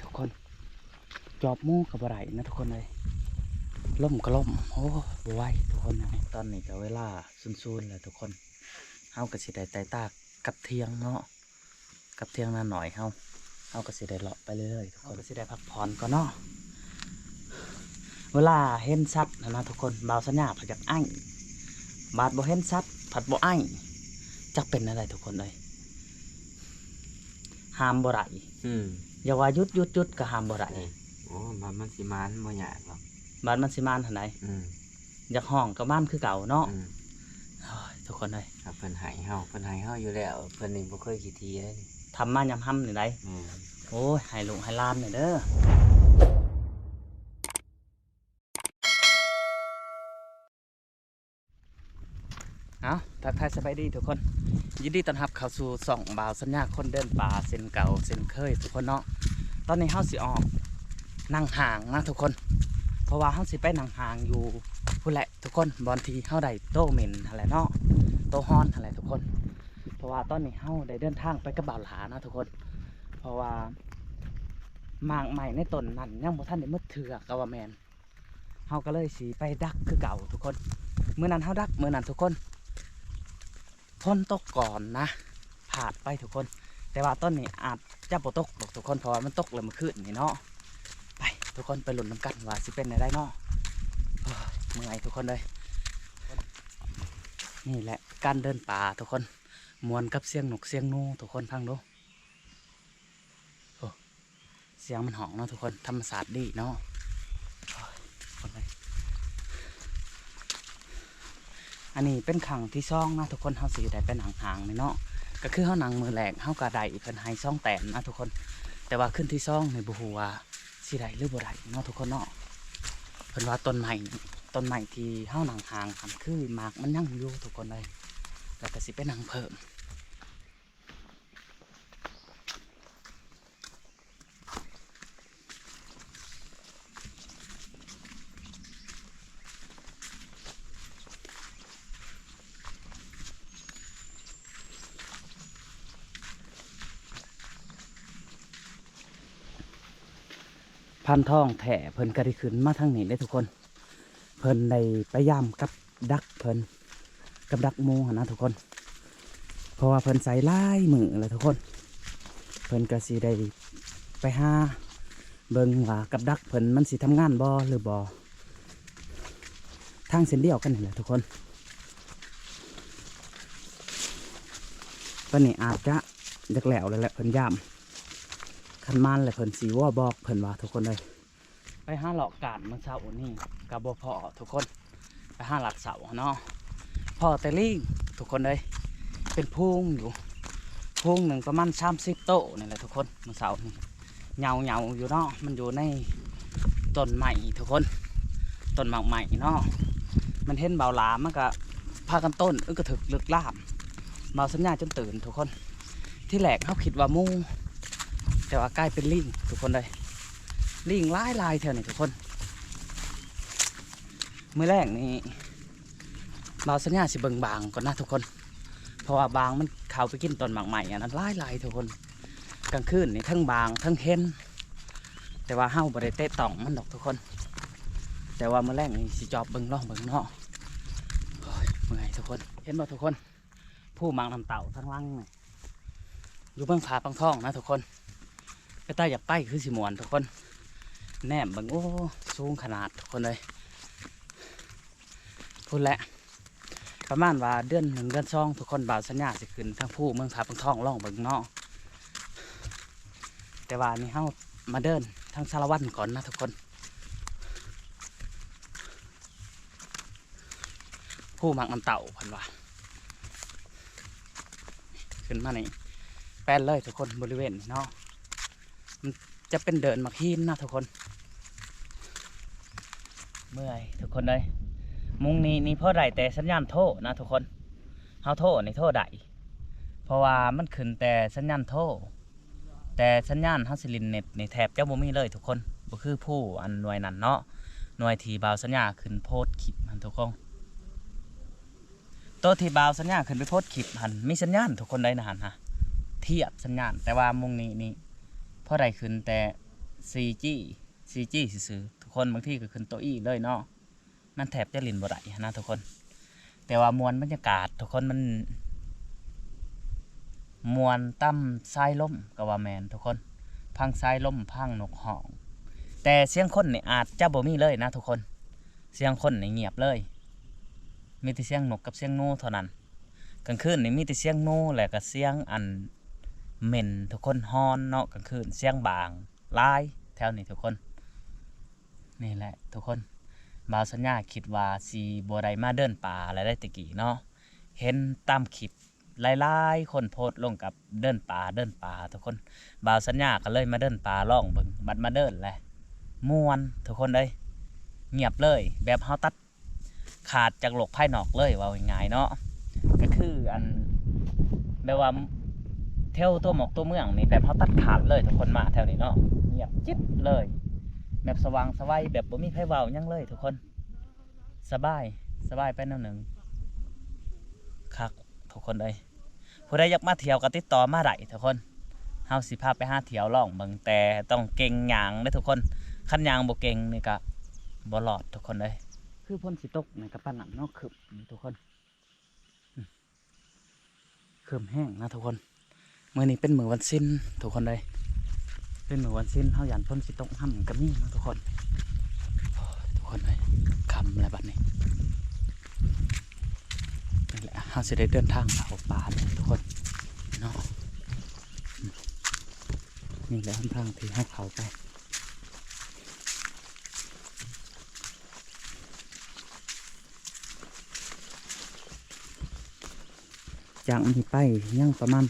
ทุกคนจอบมู่กับอะไรนะทุกคนเลยล่มก็ล่มโอ้บไหวทุกคนนะตอนนี้ก็เวลาซุนๆเลยทุกคนเฮาก็สิได้ไต่ตากกับเทียงเนาะกับเทียงน่าหน่อยเฮาก็สิได้เลาะไปเรื่อยๆทุกคนก็สิได้พักผ่อนก็เนาะเวลาเห็นสัตว์นะทุกคนบ่าวสัญญาผัดจากไอ้บาดบ่เห็นสัตว์ผัดบ่ไอ้จักเป็นอะไรทุกคนเลยห้ามบ่ไรอย่าว่ายุดก็ห้ามบ่ไรโอ้มันสิมานบ่ยากหรอกบาดมันสิมานหันไหนอยากห้องกับบ้านคือเก่าเนาะทุกคนเลยเพิ่นให้เฮาอยู่แล้วเพิ่นนี่บ่เคยขี้ทีเลยทำมายำห้ำนี่ได้โอ้ยให้ลุงให้ลานนี่เด้อเอาทักทายสบายดีทุกคนยินดีต้อนรับเข้าสู่ส่องบ่าวสัญญาคนเดินป่าเส้นเก่าเส้นเคยทุกคนเนาะตอนนี้เฮาสิออกนั่งห่างนะทุกคนเพราะว่าเฮาสิไปนั่งห่างอยู่พูดแหละทุกคนบอลทีเฮาได้โตเหม็นอะไรเนาะโตฮอนอะไรทุกคนเพราะว่าตอนนี้เฮาได้เดินทางไปกับบ่าวหลานะทุกคนเพราะว่าหมากใหม่ในต้นนั้นยังบ่ทันได้มืดเถื่อกะว่าแมนเฮาก็เลยสิไปดักคือเก่าทุกคนเมื่อนั้นเฮาดักเมื่อนั้นทุกคนฝนตกก่อนนะผ่านไปทุกคนแต่ว่าต้นนี้อาจจะบ่ตกทุกคนเพราะว่ามันตกเลยเมื่อคืนนี่เนาะไปทุกคนไปลุ้นน้ำกันว่าสิเป็นได้เนาะเมื่อยทุกคนเลยนี่แหละการเดินป่าทุกคนมวนกับเสียงนกเสียงนูทุกคนฟังดูเสียงมันหองเนาะทุกคนธรรมศาสตร์ดีเนาะอันนี้เป็นขังที่ซ่องนะทุกคนเขาสีได้เป็นห่างๆนี่เนาะก็คือเขาหนังมือแหลกเขากระไดเพิ่นให้ซ่องแตนนะทุกคนแต่ว่าขึ้นที่ซ่องในบุหัวสีได้หรือบุได้เนาะทุกคนเนาะเพิ่นว่าต้นใหม่ที่เขาหนังห่างกันคือหมากมันยั่งอยู่ทุกคนเลยแล้วก็สิเป็นหนังเพิ่มพันทองแถเพิ่นก็ได้ขึ้นมาทางนี้เลยทุกคนเพิ่นได้ไปย่ำกับดักเพิ่นกับดักหมูนะทุกคนเพราะว่าเพิ่นใส่ลายมือเลยทุกคนเพิ่นก็สิได้ไปหาเบิ่งว่ากับดักเพิ่นมันสิทำงานบ่หรือบ่ทางเส้นเดียวกันนี่แหละทุกคนตอนนี้อาจจะดักแหลวเลยแหละเพิ่นย่ำขันมันเลยเพิ่นสีว่าบอกเพิ่นว่าทุกคนเลยไปห้าหลอกการมันเสาร์นี่กับบ่พอทุกคนไปห้าหลักเสาเนาะพอแต่ลิงทุกคนเลยเป็นพุงอยู่พุงหนึ่งประมาณ30 โต๊ะนี่แหละทุกคนมันเสาร์นี่เหงาอยู่เนาะมันอยู่ในต้นใหม่ทุกคนต้นหมากใหม่เนาะมันเห็นเบาหลามันก็พากันต้นก็ถึกลึกลาบเบาสัญญาจนตื่นทุกคนที่แหลกเขาคิดว่ามูแต่ว่ากลายเป็นลิงทุกคนเลยลิงลายแถวนี้ทุกคนมื้อแรกนี่เราสัญญาสิเบิ่งบางก่อนนะทุกคนเพราะว่าบางมันเข้าไปกินต้นหมากใหม่อันนั้นลายทุกคนกลางคืนนี่ทั้งบางทั้งเห็นแต่ว่าเฮาบ่ได้เตะต่องมันดอกทุกคนแต่ว่ามื้อแรกนี่สิจอบเบิ่งเนาะเมื่อยทุกคนเห็นบ่ทุกคนผู้หมากน้ำเต่าทั้งลังนี่อยู่เบื้องผาปังทองนะทุกคนไปใต้อยากไปคือสิมวนทุกคนแนมบังโอ้สูงขนาดทุกคนเลยพูดแหละประมาณว่าเดือน1 เดือน 2ทุกคนบ่าวสัญญาสิขึ้นทั้งผู้เมืองผาปังทองล่องเบิ่งเนาะแต่ว่านี่เฮามาเดินทั้งสารวัตรก่อนนะทุกคนผู้หมักน้ำเต่าพันว่าขึ้นมานี่แปลนเลยทุกคนบริเวณเนาะมันจะเป็นเดินมาหินนะทุกคนเมื่อยทุกคนเลยมุงนี่เพราะไรแต่สัญญาณโทรนะทุกคนเฮาโทรนี่โทรได้เพราะว่ามันขึ้นแต่สัญญาณโทรแต่สัญญาณเฮาสิลินเน็ตนี่แทบจะบ่มีเลยทุกคนบ่คือผู้อันหน่วยนั้นเนาะหน่วยที่บ่าวสัญญาขึ้นโพสต์คลิปมันทุกคนตัวที่บ่าวสัญญาขึ้นไปโพสต์คลิปหันมีสัญญาณทุกคนได้นะหันฮะเทียบสัญญาณแต่ว่ามุงนี่เพราะไรขึ้นแต่ 4G 4G ซื่อๆทุกคนบางทีก็ขึ้นตัวอีเลยเนาะมันแทบจะลิ้นบ่ได้นะทุกคน แต่ว่ามวลบรรยากาศทุกคนมันมวลตั้มทรายล่มก็ว่าแมนทุกคนพังทรายล่มพังนกห้องแต่เสียงคนนี่อาจจะบ่มีเลยนะทุกคนเสียงคนนี่เงียบเลยมีแต่เสียงนกกับเสียงนูเท่านั้นกลางคืนนี่มีแต่เสียงนูและก็เสียงอันเหม็นทุกคนฮอนเนาะกลางคืนเสียงบางลายแถวนี้ทุกคนนี่แหละทุกคนบ่าวสัญญาคิดว่าสีบัวไดมาเดินป่าอะไรได้ตะกี้เนาะเห็นตามคลิปหลายๆคนโพสต์ลงกับเดินป่าทุกคนบ่าวสัญญาก็เลยมาเดินป่าล่องเบิ่งบัดมาเดินแหละม่วนทุกคนเลยเงียบเลยแบบเฮาตัดขาดจากโลกภายนอกเลยว่าง่ายๆเนาะก็คืออันแบบว่าเที่ยวตัวหมอกตัวเมืองนี่แบบเฮาตัดขาดเลยทุกคนมาแถวนี้เนาะเงียบจิ๊บเลยแบบสว่างสวัยแบบบ่มีไผเว้าหยังเลยทุกคนสบายไปแนวหนึ่งคักทุกคนเลยผู้ใดอยากมาเที่ยวก็ติดต่อมาได้ทุกคนเฮาสิพาไปหาเที่ยวล่องเบิ่งแต่ต้องเก่งหยางเด้อทุกคนคันหยางบ่เก่งนี่ก็บ่รอดทุกคนเลยคือฝนสิตกในกระปั้นน้ำเนาะคึมทุกคนคึมแห้งนะทุกคนมื้อนี้เป็นมื้อวันสิ้นทุกคนเลยเป็นมื้อวันสิ้นเฮาหยันฝนสิตกห่ำก็มีนะทุกคนทุกคนเลยค่ำแล้วบัดนี้นี่แหละเฮาสิได้เดินทางเข้าป่าเลยทุกคนเนาะนี่แหละทางที่ให้เขาไปจากนี้ไปยังประมาณ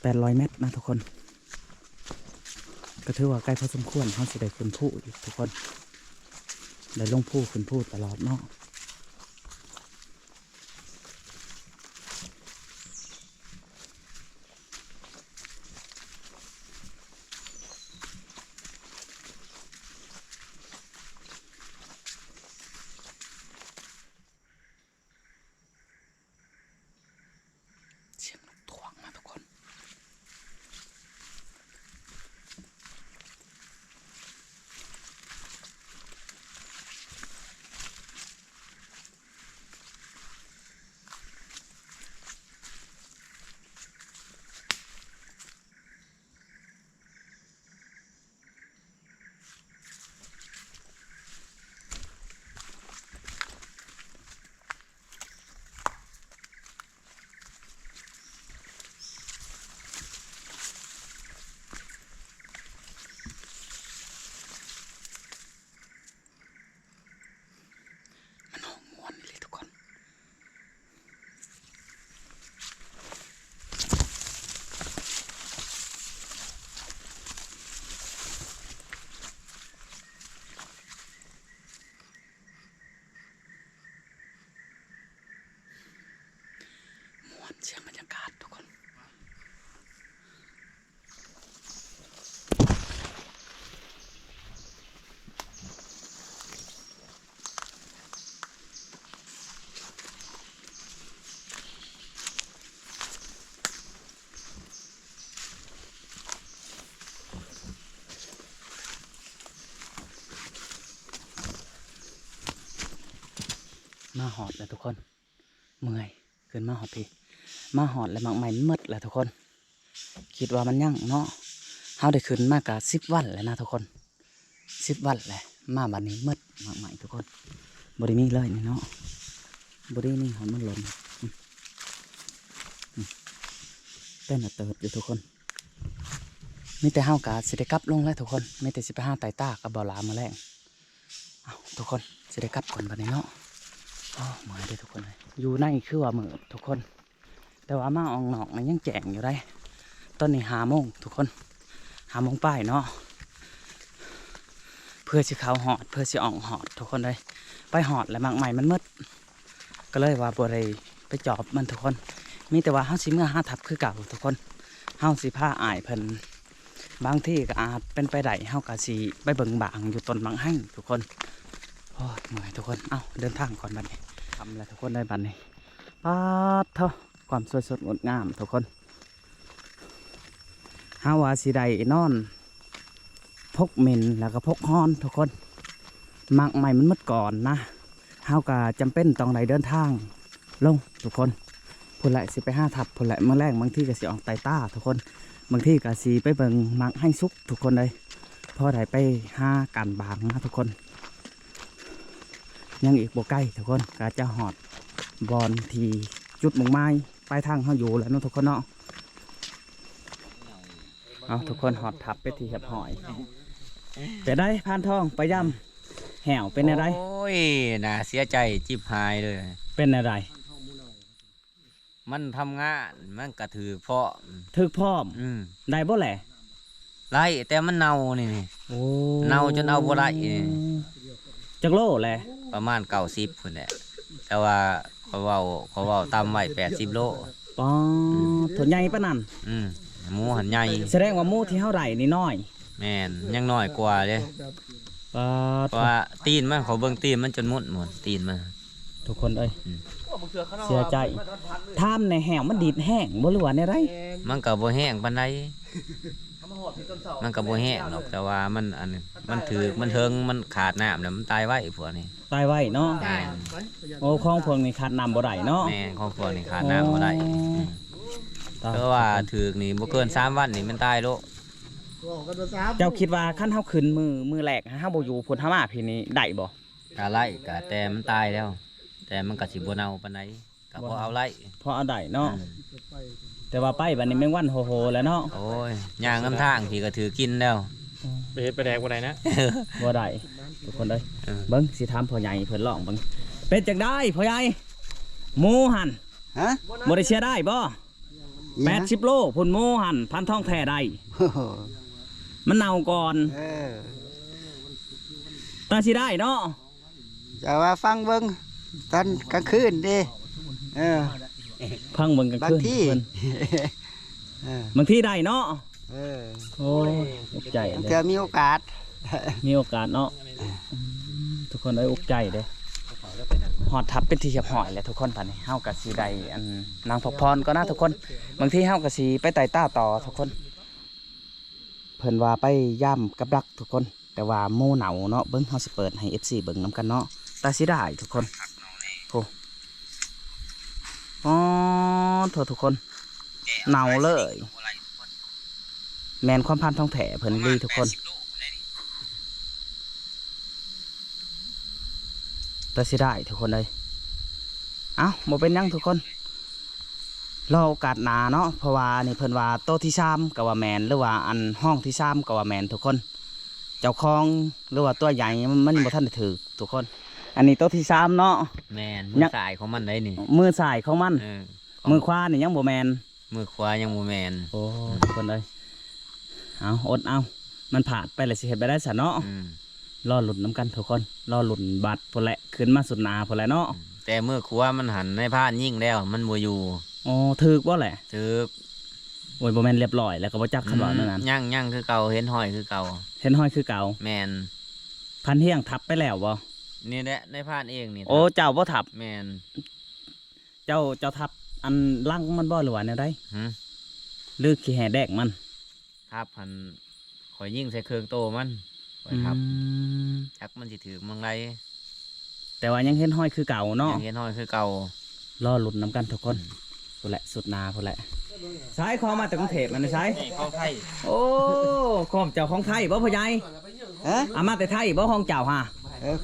800 เมตรนะทุกคนก็ถือว่าใกล้พอสมควรเขาสิได้ขึ้นผู้อีกทุกคนได้ลงผู้ขึ้นผู้ตลอดเนาะเสียงนกทวงนะทุกคนเสียงบรรยากาศทุกคนมาหอดเลยทุกคนเมื่อยขึ้นมาหอดพี่มาหอดแล้วมักใหม่มืดแหละทุกคนคิดว่ามันยั่งเนาะเฮาได้ขึ้นมากกว่า10 วันแล้วนะทุกคน10 วันแหละมาบัดนี้มืดมักใหม่ทุกคนบริมีเลยนี่เนาะบริมีหอมมันหล่นเต้นเติบอยู่ทุกคนมีแต่เฮากะสิได้กลับลงแล้วทุกคนมีแต่สิไปหาไต่ตากับบ่อลามาแรงเอาทุกคนสิได้กลับก่อนบัดนี้เนาะเหมือนได้ทุกคนเลยอยู่ในคือว่าเหมือนทุกคนแต่ว่ามาอองนอกมันยังแจ้งอยู่ได้ตอนนี้5 โมงทุกคน5 โมงป้ายเนาะเพื่อสิเขาหอดเพื่อสิอ่องหอดทุกคนเลยไปหอดแล้วมากใหม่มันมืดก็เลยว่าบัวเลยไปจอบมันทุกคนมีแต่ว่าเฮาสิเมื่อ5 ทับคือเก่าทุกคนเฮาสิผ้าอายเพิ่นบางที่ก็อาจเป็นไปได้เฮากะสิไปเบิ่งบางอยู่ต้นบางหั่งทุกคนโอ้ยเหนื่อยทุกคนเอ้าเดินทางก่อนบัดนี้ทำแล้วทุกคนได้บัดนี้ป๊าดเท่าความสวยสดงดงามทุกคนฮาวาสิได้นอน พกเมนแล้วก็พกฮอนทุกคนมักใหม่มันมัดก่อนนะเฮาก็จำเป็นต้องได้เดินทางลงทุกคนพุ่นแหละสิไปห้าทับพุ่นแหละเมื่อแรกบางที่ก็สิออกไตต้าทุกคนบางที่ก็สิไปเบิ่งมักให้ซุกทุกคนเลยพอได้ไปห้าการบางนะทุกคนยังอีกบ่ใกล้ทุกคนก็จะหอดบอลทีจุดมุ่งไม้ปลายทางเฮาอยู่แล้วเนาะทุกคนเนาะเอาทุกคนหอดทับไปที่เหียบหอยไปได้พานทองไปย่ำแหวเป็นอะไร โอ้ยน่าเสียใจจิบหายเลย เป็นอะไร มันทำงานมันกระถือเพราะ ถึกพร้อมได้บ่แหละ ไรแต่มันเน่านี่ โอ้ เน่าจนเอาบ่ได้นี่ จักโลแหละ ประมาณ90พุ่นแหละแต่ว่าเขาเว้าตามไว้80 โล ป๋อถั่วใหญ่ปะนั่น หมูหันใหญ่ แสดงว่าหมูที่เฮาได้นี่น้อย แม่นยังน้อยกว่าเด้ ป๋อ เพราะว่าตีนมันเขาเบิ่งตีนมันจนมุดหมดตีนมัน ทุกคนเอ้ยเสียใจท่ามในแห้งมันดีดแห้งบ่รู้ว่าแนวใด มันก็บ่แห้งปานใดมันก็บ่แห้งหรอกแต่ว่ามันอันมันถือมันเทิงมันขาดน้ำแล้วมันตายไว้พวกนี้ ตายไว้เนาะ แม่น โอ้ของพวกนี้ขาดน้ำบ่ได้เนาะ แม่นของพวกนี้ขาดน้ำบ่ได้เพราะว่าถือนี่บ่เกิน3 วันนี่มันตายโล เจ้าคิดว่าคันเฮาขึ้นมือแรกเฮาบ่อยู่พุ่นเฮามาพี่นี่ได้บ่ กะไล่กะแต่มันตายแล้ว แต่มันก็สิบ่เน่าปานใดก็บ่เอาไล่ พอเอาได้เนาะแต่ว่าไปบัดนี้แมงวันโหโหแล้วเนาะ โอ้ยย่างน้ำทางพี่ก็ถือกินแล้ว ไปเฮ็ดไปแดกบ่ได้นะ บ่ได้ทุกคนเอ้ย เออ เบิ่งสิถามพ่อใหญ่เพิ่นลองเบิ่งเป็นจังได้พ่อใหญ่หมูหั่น ฮะ บ่ได้เชียร์ได้บ่80 โลพุ่นหมูหั่นพันทองแท้ได้มันเน่าก่อน เออ ตาสิได้เนาะ จะว่าฟังเบิ่งตอนกลางคืนดิเออ พังเบิ่งกัน บาง คืน ที่ เพิ่น เออบ างทีได้เนาะ เออ โอ้ยอุกใจเล เธอย มีโอกาส มีโอกาสเนาะทุกคนเอ้ยอุกใจเด้หอดทับเป็นที่เรียบร้อยแล้วทุกคนตอนนี้เฮาก็สิได้อันนางพกพรก็นะทุกคนบางทีเฮาก็สิไปไต่ต้าต่อทุกคนเพิ่นว่าไปย่ำกับดักทุกคน แต่ว่าหมู่เหนาเนาะเบิ่งเฮาสิเปิดให้ FC เบิ่งนํกันเนาะตาสิได้ทุกคนโอ้อ๋อโทษทุกคนเหนาเลยแมนความพันทองแถเพิ่นดีทุกคนตาสิได้ทุกคนเลยเอ้าบ่เป็นหยังทุกคนรอโอกาสหน้าเนาะเพราะว่านี่เพิ่นว่าโตะที่3ก็ว่าแมนหรือว่าอันห้องที่3ก็ว่าแมนทุกคน เจ้าของหรือว่าตัวใหญ่มันบ่ทันได้ถือทุกคน อันนี้โต๊ะที่3เนาะ แม่นมือสายของมันได้นี่ มือซ้ายของมัน เออ มือขวานี่ยังบ่แมน มือขวายังบ่แม่น โอ้ทุกคนเลยเอาอดเอามันผ่านไปเลยสิเฮ็ดไปได้ซะเนาะรอลุ้นน้ำกันทุกคนรอลุ้นบัตรพุ่นแหละขึ้นมาสุดหนาพุ่นแหละเนาะ แต่มือขวามันหันในพานยิ่งแล้วมันบ่อยู่ อ๋อถึกบ่แหละ ถือ โอ้ยบ่แม่นเรียบร้อยแล้วก็บ่จักคำว่านั่น ยังคือเก่าเห็นห้อยคือเก่า เห็นห้อยคือเก่า แม่น พันเฮียงทับไปแล้วบ่ นี่แหละในพานเองนี่ โอ้เจ้าบ่ทับ แม่น เจ้าทับอันลังมันบ่หรือว่าแนวใด หึ หรือขี้แห่แดกมัน ครับพันข่อยยิ่งใส่เครื่องโตมันข่อยครับ อืม จักมันสิถือมังไร แต่ว่ายังเห็นห้อยคือเก่าเนาะ ยังเห็นห้อยคือเก่าร อลุ้นน้ำกันทุกคนพุ่นแหละสุดนาพุ่นแหละใช้ของมาจากกรุงเทพมันนะใช้ เข้าไทย โอ้ของเจ้าของไทยบ่พ่อใหญ่ ฮะ อามาแต่ไทยบ่ของเจ้าฮะ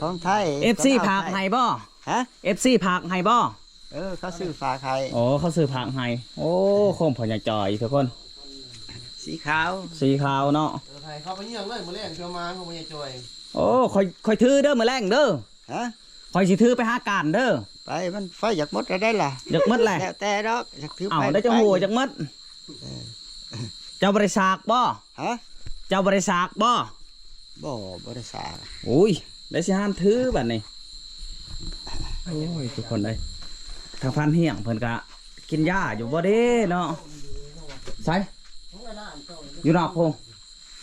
ของไทย FC ผักให้บ่ ฮะ FC ผักให้บ่ เขาซื้อฝากไข่ โอ้เขาซื้อผักให้โอ้ของพ่อใหญ่จอยทุกคน สีขาว สีขาวเนาะ ไทยเข้าไปเยี่ยมเลยมื้อแรกเชื่อมาของบ่ใหญ่จอย โอ้คอยถือเด้อมื้อแรงเด้อ ฮะ คอยสิถือไปหาการเด้อ ไปมันไฟอยากหมดแล้วได้ล่ะ อยากหมดแหละ แล้วแต่ดอกอยากถือ เอ้า ไป ได้จังหัวจักหมดเจ้าบริษัทบ่ ฮะ เจ้าบริษัทบ่ บ่บริษัท อุ้ยได้สิห้ามถือบัดนี้โอ้ยทุกคนเลยทางพันเฮียงเพิ่นก็กินยาอยู่บ่เด้เนาะใส่อยู่นอกพง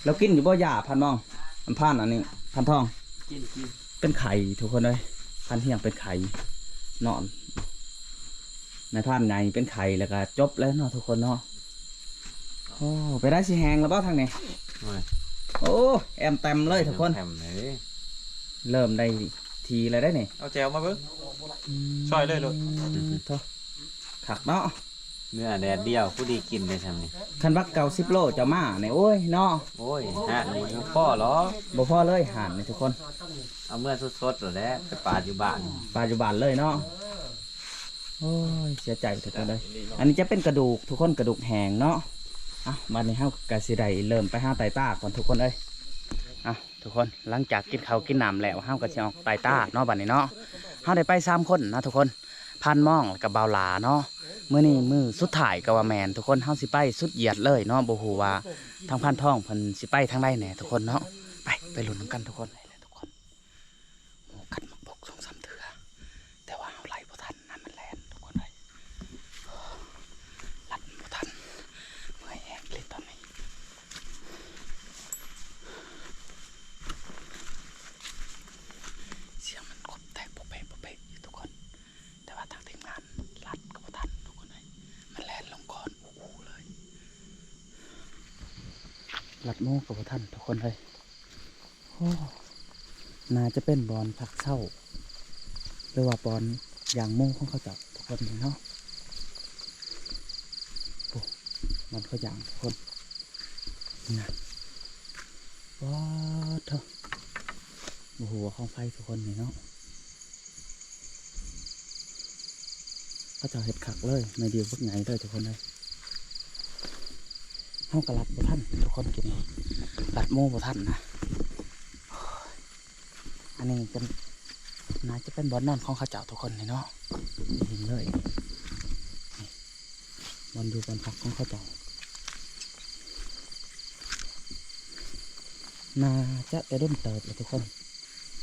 แล้วกินอยู่บ่ยาพันมองอันพันอันนี้พันทองเป็นไข่ทุกคนเลยพันเฮียงเป็นไข่นอนในพันใหญ่เป็นไข่แล้วก็จบแล้วเนาะทุกคนเนาะโอ้ไปได้สิแหงแล้วบ่ทางนี้ โอ้แอมเต็มเลยทุกคน แถมเลย เริ่มได้ทีเลยได้นี่ เอาแจวมาเบิ่ง ซอยเลยลูก โถ่ขักเนาะ เนื้อแดดเดียวผู้ดีกินได้ทำนี่ คันวักเก่า10 โลจะมาเนี่ยโอ้ยเนาะ โอ้ยฮะนี่พ่อเหรอ บ่พอเลยหานนี่ทุกคน เอาเมื่อสดๆหรอแหล้วไปปาดอยู่บ้าน ปัจจุบันเลยเนาะโอ้ยเสียใจทุกคนเลยอันนี้จะเป็นกระดูกทุกคนกระดูกแห้งเนาะอ่ะวันนี้เฮากะสิได้เริ่มไปหาไตต้าก่อนทุกคนเอ้ยอ่ะทุกคนหลังจากกินข้าวกินน้ำแล้วเฮาก็สิออกไตต้าเนาะบัดนี้เนาะเฮาได้ไป3 คนนะทุกคนพันม่องกับบ่าวหลาเนาะมื้อนี้มื้อสุดท้ายก็ว่าแม่นทุกคนเฮาสิไปสุดเหยียดเลยเนาะบ่ฮู้ว่าทางพันท่องเพิ่นสิไปทางใดแหน่ทุกคนเนาะไปลุ้นนำกันทุกคนทุกคนโอ้กัดมักบก2-3 เทื่อแต่ว่าเฮาไล่บ่ทันนะมันแล่นทุกคนเอ้ยลัดบ่ทันเมื่อยแฮงเลยตอนนี้เสียงมันกบแตกโปะเปะอยู่ทุกคนแต่ว่าทางทีมงานลัดก็บ่ทันทุกคนเอ้ยมันแล่นลงก่อนโอ้โหเลยลัดโมก็บ่ทันทุกคนเอ้ยโอ้น่าจะเป็นบอลพักเศร้าหรือว่าบอลยางโม่ของเขาจับทุกคนเนาะโอ้บอลเขายางทุกคนนะว้าวเถอะโอ้โหของไฟทุกคนนี่เนาะเขาจะเห็ดขักเลยไม่ดีพวกไหนเลยทุกคนเลยเฮากระลัดบ่ทันทุกคนกินนี่ลัดโม่บ่ทันนะอันนี้เป็นน่าจะเป็นบอลนอนของข้าเจ้าทุกคนเลยเนาะเห็นเลยนี่บอลอยู่บนพักของข้าเจ้าน่าจะแต่ร่มเติบเลยทุกคน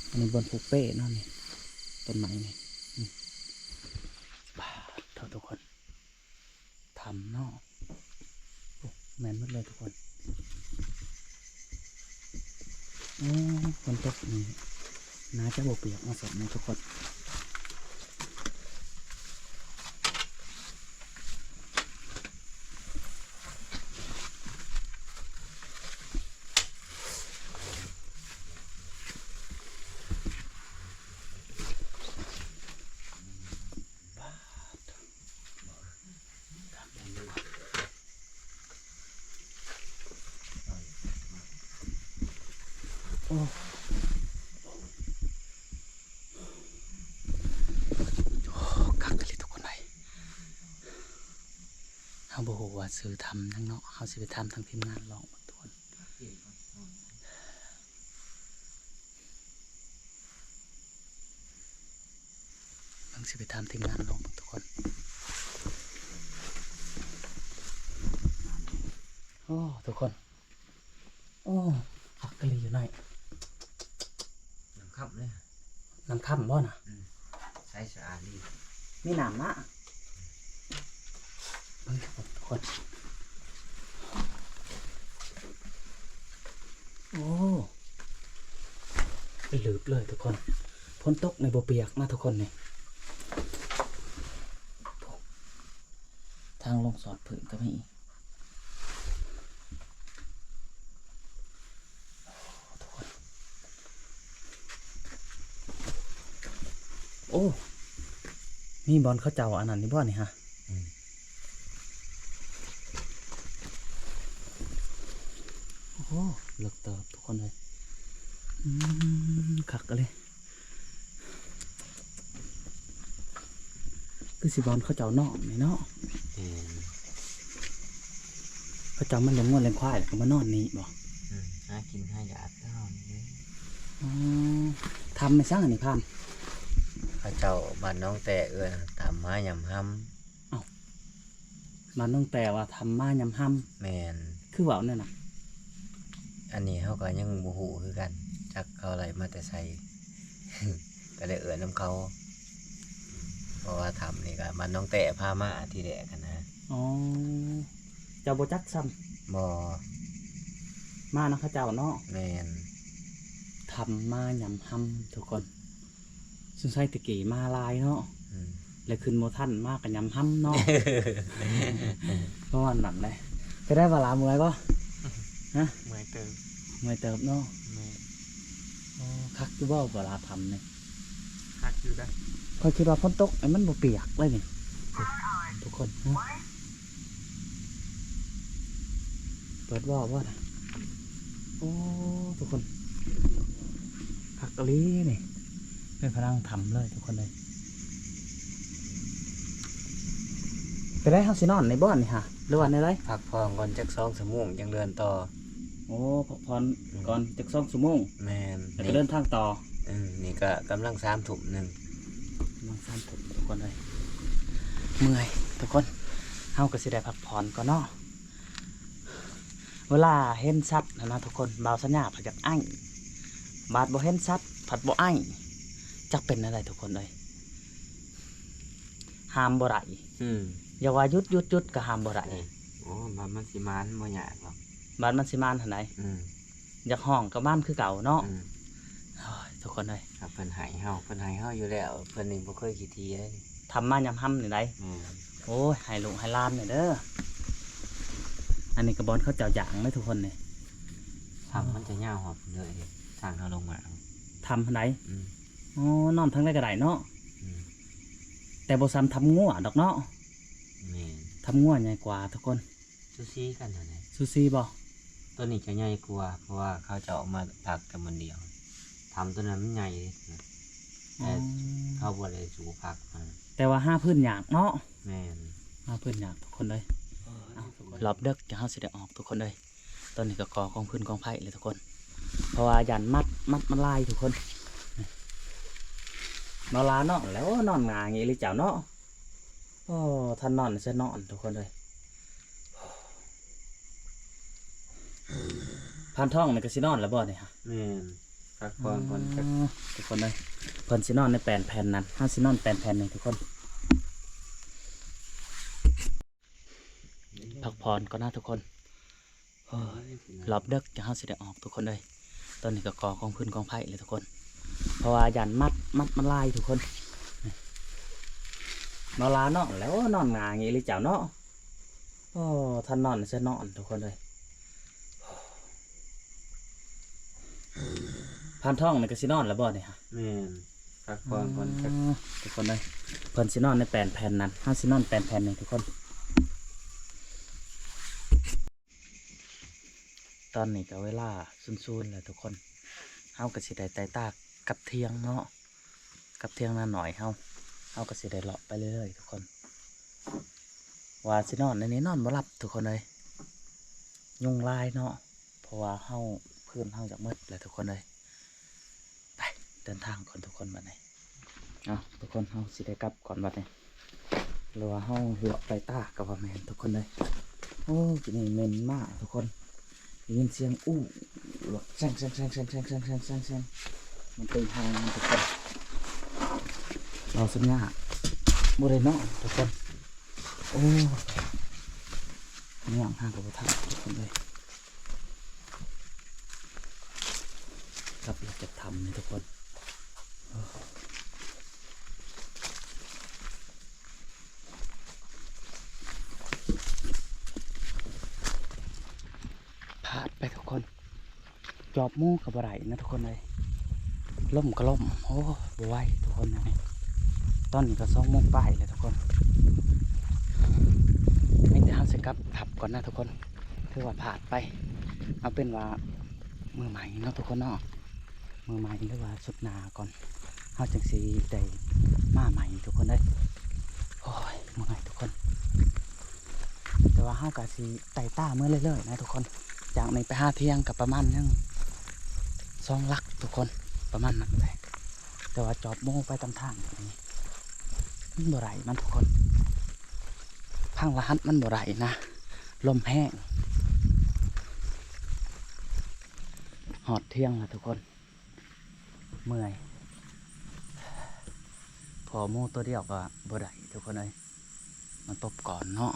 อันนี้บอลผูกเป้เนาะนี่ต้นไม้นี่บ้าเท่าทุกคนทำเนาะโอ้แมนหมดเลยทุกคนโอ้ฝนตกนี่น่าจะบกเปียกมาสดนะทุกคนโอ้กักกันเลยทุกคนเลยเขาบอกว่าซื้อทำทั้งเนาะเขาสิไปทำทั้งทีมงานลองทุกคนต้องสิไปทำทีมงานลองทุกคนโอ้ทุกคนโอ้กักกันเลยอยู่ไหน น้ำคับเลย น้ำค่ำบ่น่ะ ใช้สะอาดดี มีน้ำนะเบิ่งทุกคนโอ้ไปลืบเลยทุกคนพ้นตกในบ่เปียกนะทุกคนนี่ทางลงสอดผืนก็มีทุกคนโอ้มีบอลเขาเจ้าอันนั้นนี่บ่นี่ฮะโอ้โหเลิกเติบทุกคนเลยขักกันเลยคือสิบอลเขาเจ้านอกนี่เนาะเขาเจ้ามันเลี้ยงวัวเลี้ยงควายแล้วก็มานอนนี่บ่ หากินหาหยาดเท่านี้ อ๋อทำไม่สร้างอันนี้พัน ข้าเจ้าบ้านน้องแต่เอื้อนตามมายำห้ มันต้องแต่ว่าทำมายำห้ ำแมน ำคือว่าเนี่ยนะ อันนี้เขาก็ยังบูหูคือกันจักเขาอะไรมาแต่ใส่ ก็เลยเอื้อนน้ำเขาเพราะว่าทำนี่ก็บ้านน้องแต่พามาที่แดกกันนะ อ๋อเจ้าโบจักซ้ บ่ ำมานะเขาเจ้าเนาะ แมน ทำมายำห้ำทุกคนซึ่งใส่ตะกี้มาลายเนาะ อืม แล้วขึ้นโมทันมากกับยำห้ำเนาะ เพราะว่าหนันเลยจะได้เวลาเมื่อยปะฮะ เมื่อยเติม ไม่เติบเนาะ แม่ อ๋อคักอยู่บ่เวลาทำเนี่ย หักอยู่ได้ ข้อยคิดว่าฝนตกไอ้มันบ่เปียกเลยนี่ทุกคนฮะเปิดว่านะโอ้ทุกคนคักกะลีนี่เป็นพลังทำเลยทุกคนเลยไปได้เฮาสินอนในบ้านนี่ฮะหรือว่าในไร พักผ่อนก่อนจัก2ชั่วโมงยังเดินต่อ โอ้พักผ่อนก่อนจัก2ชั่วโมง แม่น แล้วก็เดินทางต่อ นี่ก็กำลัง3ทุ่มหนึง น้องสั้นถึงทุกคนเลยเมื่อยทุกคนเฮาก็สิได้พักผ่อนก่อนเนาะเวลาเห็นสัตว์นะทุกคนบ่าวสัญญาผัดจากไอ้บาดบ่เห็นสัตว์ผัดบ่ไอ้จักเป็นอะไรทุกคนเลยห้ามบ่ได้ อย่าว่าหยุดก็ห้ามบ่ได้ โอ้มันสิมานบ่ยากหรอก บาดมันสิมานหั่นใด อืม อยากห้องก็มันคือเก่าเนาะ อืม โอ้ยทุกคนเลย ครับเพิ่นใหายเฮาอยู่แล้วเพิ่นนี่บ่เคยขี้ทีเลย ทำมายำห้ำนี่ได อืม โอ้ยให้ลุงให้หลานนี่เด้ออันนี้กระบอนเขาเจ้าอย่างเลยทุกคนเนี่ย ทำมันจะยาวหอบเลยทางเฮาลงมา ทำไหน อืม อ๋อนอนทั้งได้กระไดเนาะ อืม แต่บซ้ำทำงัวดอกเนาะ แม่น ทำงัวใหญ่กว่าทุกคน ซูซี่กันนั่นแหละ ซูซี่บ่ ตัวนี้จะใหญ่กว่าเพราะว่าเขาจะเออกมาผักกันมันเดียวทำตัวนั้นมันใหญ่นะ อ๋อ เขาบ่ได้สูผักมัน แต่ว่าห้าพื้นหยากเนาะ แม่น ห้าพื้นหยากทุกคนเลยรอบเด็กจะห้าสิได้ออกทุกคนเลยตอนนี้ก็กองพื้นกองไผ่เลยทุกคน เพราะว่ายันมัดมันลายทุกคนนอนลาเนาะแล้วนอนงาอย่างนี้เลยเจ้าเนาะโอ้ท่านนอนจะนอนทุกคนเลยพานท่องมันก็สินอนแล้วบ่เนี่ยฮะ แม่นผักก่อนก่อนจัก ทุกคนเลยเพิ่นสินอนในแผ่นนั้นห้าสินอนแผ่นหนึ่งทุกคนพักผ่อนก็น่าทุกคนโอ้ยหลับเด็กจะห้าสิได้ออกทุกคนเลยตอนนี้ก็กองพื้นกองไผ่เลยทุกคน เพราะว่ายันมันลายทุกคนนอนลาเนาะแล้วนอนงาอย่างนี้เลยเจ้าเนาะโอ้ท่านนอนจะนอนทุกคนเลยพานท่องมันก็สินอนแล้วบ่เนี่ยฮะ แม่นผักก่อนก่อนจัก ทุกคนเลยเพิ่นสินอนในแผ่นนั้นห้าสินอนแผ่นหนึ่งทุกคน ตอนนี้ก็เวลาซุนๆเลยทุกคนเฮาก็สิได้ไต่ตากกับเที่ยงเนาะกับเที่ยงนั่นหน่อยเฮาก็สิได้เลาะไปเรื่อยๆทุกคนว่าสินอนในนี้นอนบ่หลับทุกคนเลยยุงลายเนาะเพราะว่าเฮาพื้นเฮาจากมืดเลยทุกคนเลยไปเดินทางก่อนทุกคนบัดนี้ทุกคนเฮาสิได้กลับก่อนบัดนี้หรือว่าเฮาเลาะไปตากกับว่าแม่นทุกคนเลยโอ้ยนี่เหม็นมากทุกคนได้ยินเสียงอู้แบบแซงมันเป็นทางทุกคนเราสัญญาบ่ได้เนาะทุกคนโอ้นี่อย่างห้างกับทางทุกคนเลยครับอยากจะทำนี่ทุกคนพาดไปทุกคนจอบหมูกับอะไรนะทุกคนเลยล่มก็ล่มโอ้บไหวทุกคนนะนี่ตอนนี้ก็2 โมงปลายเลยทุกคนไม่ได้ห้ามสกับขับก่อนนะทุกคนคือว่าผ่านไปเอาเป็นว่ามือใหม่เนาะทุกคนเนาะมือใหม่หรือว่าสุดหนาก่อนเขาจังสีได้มาใหม่ทุกคนได้โอ้ยเมื่อยทุกคน แต่ว่าเขากะสีไต่ต้าเมื่อเรื่อยๆนะทุกคนจากนี้ไปหาเที่ยงกับประมาณยัง2 ลักทุกคนประมาณนั้นเลยแต่ว่าจอบโม่ไปตามทางอย่างนี้มันบ่ไหลมันทุกคนพังละหัดมันบ่ไหลนะลมแห้งหอดเที่ยงนะทุกคนเมื่อยพอโม่ตัวเดียวก็บ่ไหลทุกคนเลยมันตบก่อนเนาะ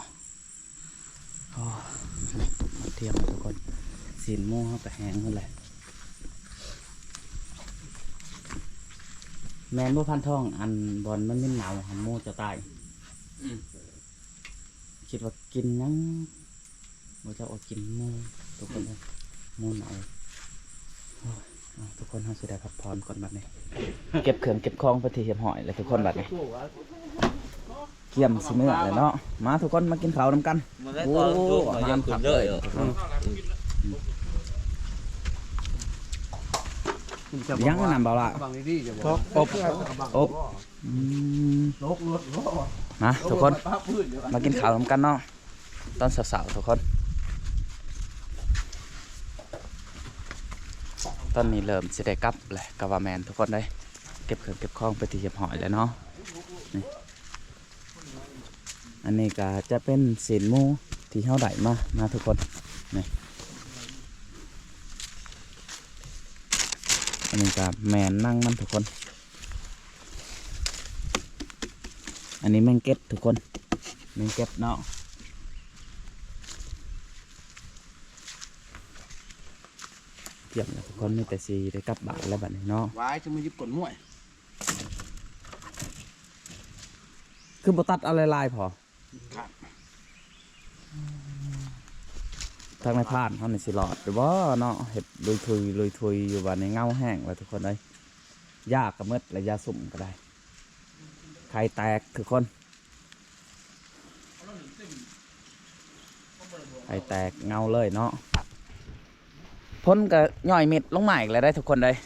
โอ้นี่หอดเที่ยงนะทุกคนสีนโม่เขาไปแห้งหมดเลยแมนบ่พันทองอันบอลมันไม่หนาวหันโม่จะตายคิดว่ากินยังบ่จะเอากินโม่ทุกคนเลยโม่หนาว คนเฮาสิได้พักผ่อนก่อนบัดนี้ เก็บเครื่องเก็บของไปที่เรียบร้อยแล้วทุกคนบัดนี้เกี่ยมสิมื้อเลยเนาะมาทุกคนมากินข้าวนำกันโอ้อาหารผักเลยยังนำเบาละอบมาทุกคนมากินข้าวนำกันเนาะตอนสาวๆทุกคนตอนนี้เริ่มสิได้กลับแหละกะว่าแมนทุกคนได้เก็บเครื่องเก็บของไปที่เรียบร้อยแล้วเนาะนี่อันนี้ก็จะเป็นศีลหมูที่เฮาได้มาทุกคนนี่อันนี้ก็แมนนั่งมันทุกคนอันนี้แมงเก็ตทุกคนแมงเก็ตเนาะเกี่ยมนะทุกคนมีแต่สีได้กลับบ้านแล้วบัดนี้เนาะ วายจะมายิบกดมวย คือบ่ตัดอะไรลายพอทางในพานเขาในสิหลอดหรือว่าเนาะเห็ดลุยทุยอยู่บ้านในเงาแห้งไว้ทุกคนเลยยากกระเมิดและยาสุ่มก็ได้ไข่แตกทุกคนไข่แตกเงาเลยเนาะพ้นก็ย่อยเม็ดลงใหม่อีกแล้วได้ทุกคนเลย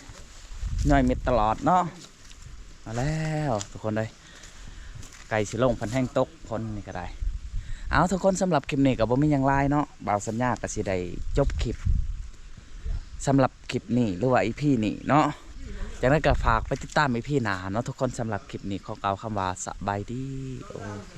ย่อยเม็ดตลอดเนาะมาแล้วทุกคนเลยไก่สิลงพันแห้งตกพ้นนี่ก็ได้เอาทุกคนสำหรับคลิปนี้กับบ่มีหยังไลน์เนาะบ่าวสัญญาก็สิได้จบคลิปสำหรับคลิปนี้หรือว่า EP นี้เนาะจากนั้นก็ฝากไปติดตาม EP หน้าเนาะทุกคนสำหรับคลิปนี้ขอกล่าวคำว่าสบายดีโอเค